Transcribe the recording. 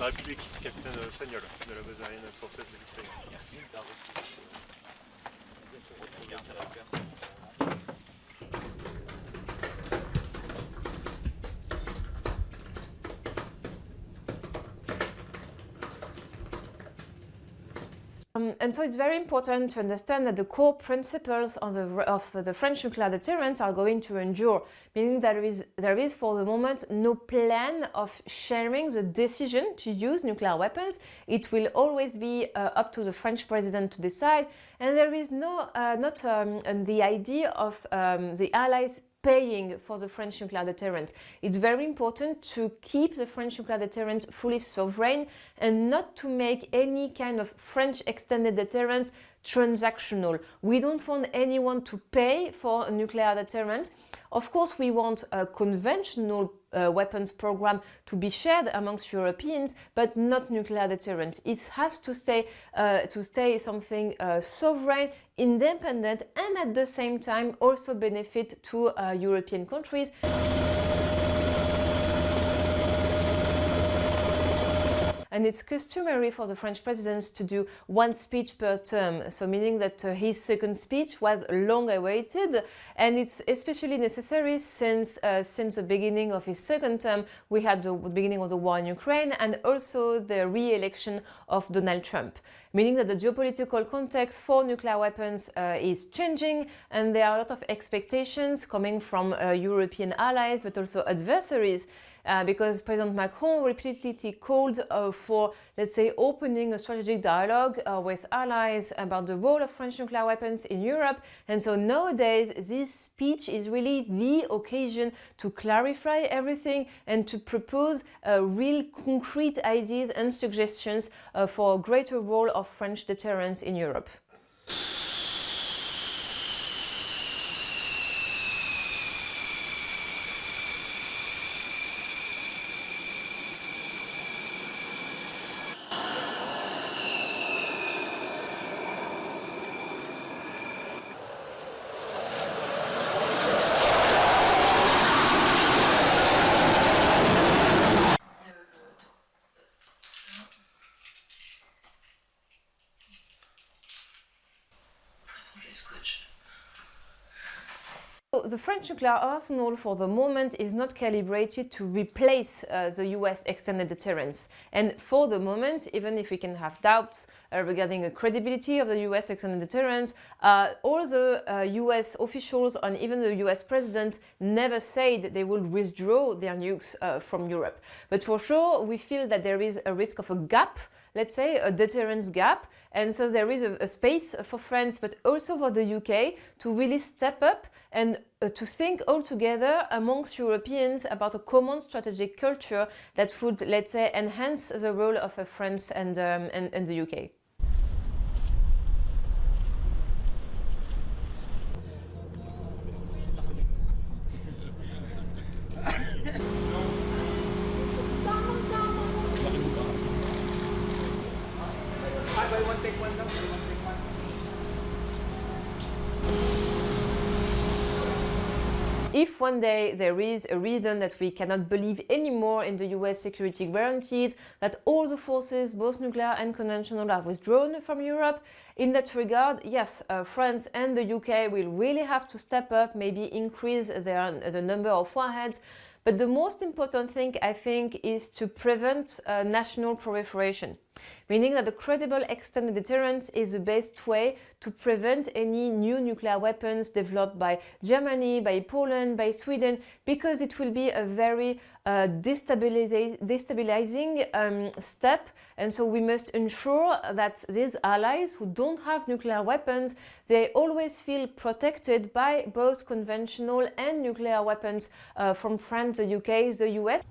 la République, capitaine Sagnol, de la base aérienne 916 de l'Ukraine. Merci. And so it's very important to understand that the core principles of the French nuclear deterrence are going to endure, meaning that there is for the moment no plan of sharing the decision to use nuclear weapons. It will always be up to the French president to decide, and there is no the idea of the allies paying for the French nuclear deterrent. It's very important to keep the French nuclear deterrent fully sovereign and not to make any kind of French extended deterrence transactional. We don't want anyone to pay for a nuclear deterrent. Of course, we want a conventional weapons program to be shared amongst Europeans, but not nuclear deterrent. It has to stay something sovereign, independent, and at the same time also benefit to European countries. And it's customary for the French president to do one speech per term, so meaning that his second speech was long awaited, and it's especially necessary since the beginning of his second term we had the beginning of the war in Ukraine and also the re-election of Donald Trump, meaning that the geopolitical context for nuclear weapons is changing, and there are a lot of expectations coming from European allies but also adversaries. Because President Macron repeatedly called for, let's say, opening a strategic dialogue with allies about the role of French nuclear weapons in Europe. And so nowadays, this speech is really the occasion to clarify everything and to propose real concrete ideas and suggestions for a greater role of French deterrence in Europe. The French nuclear arsenal for the moment is not calibrated to replace the US extended deterrence. And for the moment, even if we can have doubts regarding the credibility of the US extended deterrence, all the US officials and even the US president never said they will withdraw their nukes from Europe. But for sure, we feel that there is a risk of a gap, let's say a deterrence gap, and so there is a space for France but also for the UK to really step up and to think all together amongst Europeans about a common strategic culture that would, let's say, enhance the role of France and the UK. If one day there is a reason that we cannot believe anymore in the US security guaranteed, that all the forces, both nuclear and conventional, are withdrawn from Europe, in that regard, yes, France and the UK will really have to step up, maybe increase the number of warheads. But the most important thing, I think, is to prevent national proliferation, meaning that a credible extended deterrence is the best way to prevent any new nuclear weapons developed by Germany, by Poland, by Sweden, because it will be a very destabilizing step. And so we must ensure that these allies who don't have nuclear weapons, they always feel protected by both conventional and nuclear weapons from France, the UK, the US.